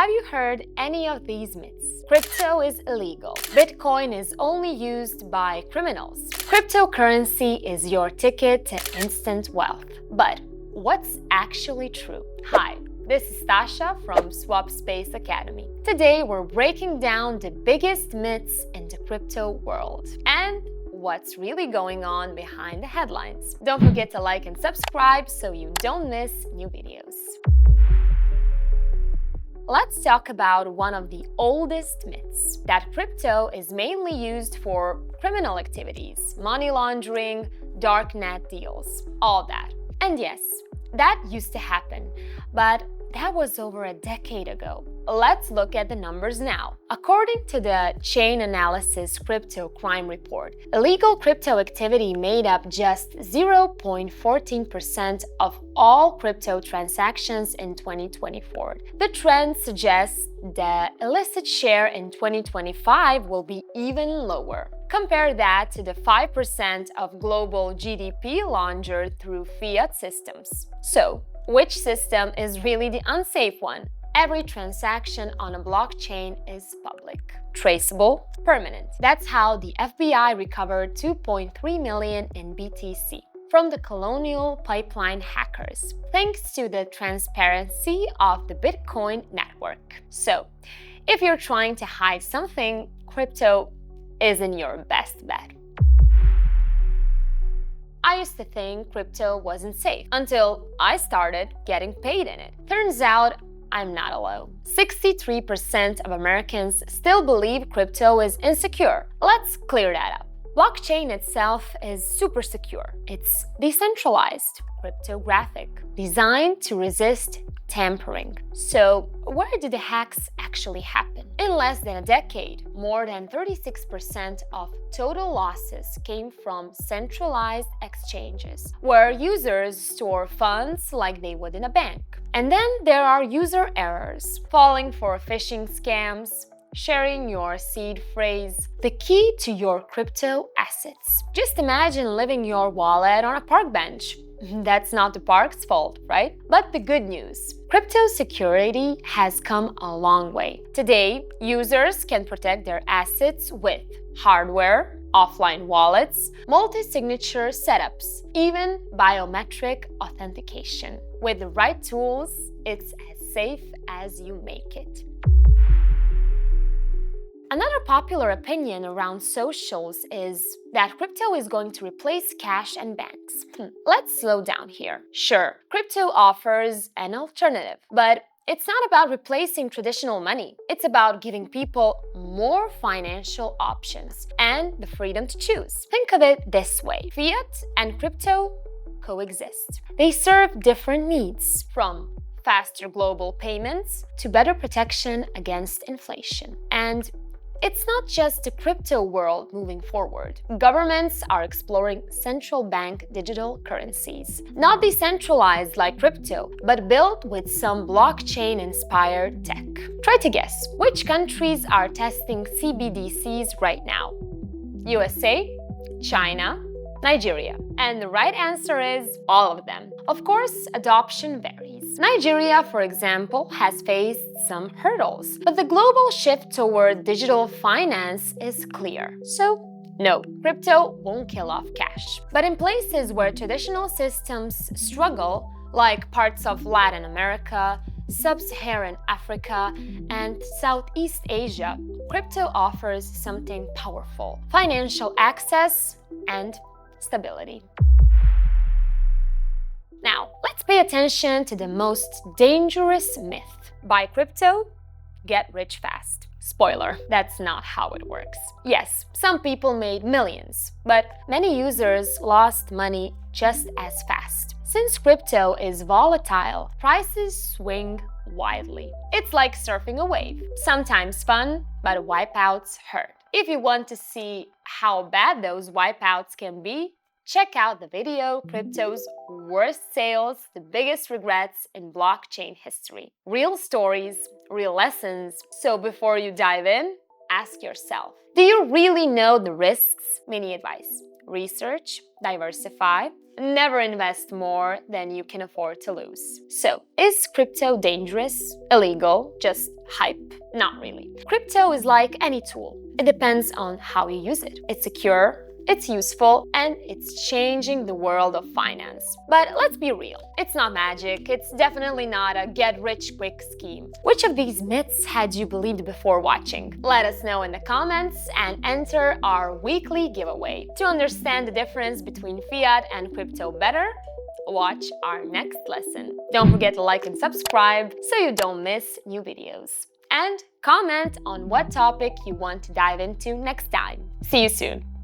Have you heard any of these myths? Crypto is illegal. Bitcoin is only used by criminals. Cryptocurrency is your ticket to instant wealth. But what's actually true? Hi, this is Tasha from SwapSpace Academy. Today we're breaking down the biggest myths in the crypto world and what's really going on behind the headlines. Don't forget to like and subscribe so you don't miss new videos. Let's talk about one of the oldest myths, that crypto is mainly used for criminal activities, money laundering, darknet deals, all that. And yes, that used to happen, but that was over a decade ago. Let's look at the numbers now. According to the Chain Analysis Crypto Crime Report, illegal crypto activity made up just 0.14% of all crypto transactions in 2024. The trend suggests the illicit share in 2025 will be even lower. Compare that to the 5% of global GDP laundered through fiat systems. So, which system is really the unsafe one? Every transaction on a blockchain is public, traceable, permanent. That's how the FBI recovered 2.3 million in BTC from the Colonial Pipeline hackers, thanks to the transparency of the Bitcoin network. So, if you're trying to hide something, crypto isn't your best bet. I used to think crypto wasn't safe until I started getting paid in it. Turns out I'm not alone. 63% of Americans still believe crypto is insecure. Let's clear that up. Blockchain itself is super secure. It's decentralized, cryptographic, designed to resist tampering. So, where did the hacks actually happen? In less than a decade, more than 36% of total losses came from centralized exchanges, where users store funds like they would in a bank. And then there are user errors, falling for phishing scams, sharing your seed phrase, the key to your crypto assets. Just imagine leaving your wallet on a park bench. That's not the park's fault, right? But the good news, crypto security has come a long way. Today, users can protect their assets with hardware, offline wallets, multi-signature setups, even biometric authentication. With the right tools, it's as safe as you make it. Another popular opinion around socials is that crypto is going to replace cash and banks. Let's slow down here. Sure, crypto offers an alternative, but it's not about replacing traditional money. It's about giving people more financial options and the freedom to choose. Think of it this way: fiat and crypto coexist. They serve different needs, from faster global payments to better protection against inflation. And it's not just the crypto world moving forward. Governments are exploring central bank digital currencies, not decentralized like crypto, but built with some blockchain-inspired tech. Try to guess, which countries are testing CBDCs right now? USA, China, Nigeria. And the right answer is all of them. Of course, adoption varies. Nigeria, for example, has faced some hurdles, but the global shift toward digital finance is clear. So, no, crypto won't kill off cash. But in places where traditional systems struggle, like parts of Latin America, Sub-Saharan Africa, and Southeast Asia, crypto offers something powerful: financial access and stability. Now, let's pay attention to the most dangerous myth. Buy crypto, get rich fast. Spoiler, that's not how it works. Yes, some people made millions, but many users lost money just as fast. Since crypto is volatile, prices swing wildly. It's like surfing a wave. Sometimes fun, but wipeouts hurt. If you want to see how bad those wipeouts can be, check out the video Crypto's Worst Sales, the Biggest Regrets in Blockchain History. Real stories, real lessons. So before you dive in, ask yourself, do you really know the risks? Mini advice: research, diversify, never invest more than you can afford to lose. So, is crypto dangerous? Illegal? Just hype? Not really. Crypto is like any tool. It depends on how you use it. It's secure, it's useful, and it's changing the world of finance. But let's be real, it's not magic, it's definitely not a get-rich-quick scheme. Which of these myths had you believed before watching? Let us know in the comments and enter our weekly giveaway. To understand the difference between fiat and crypto better, watch our next lesson. Don't forget to like and subscribe so you don't miss new videos. And comment on what topic you want to dive into next time. See you soon!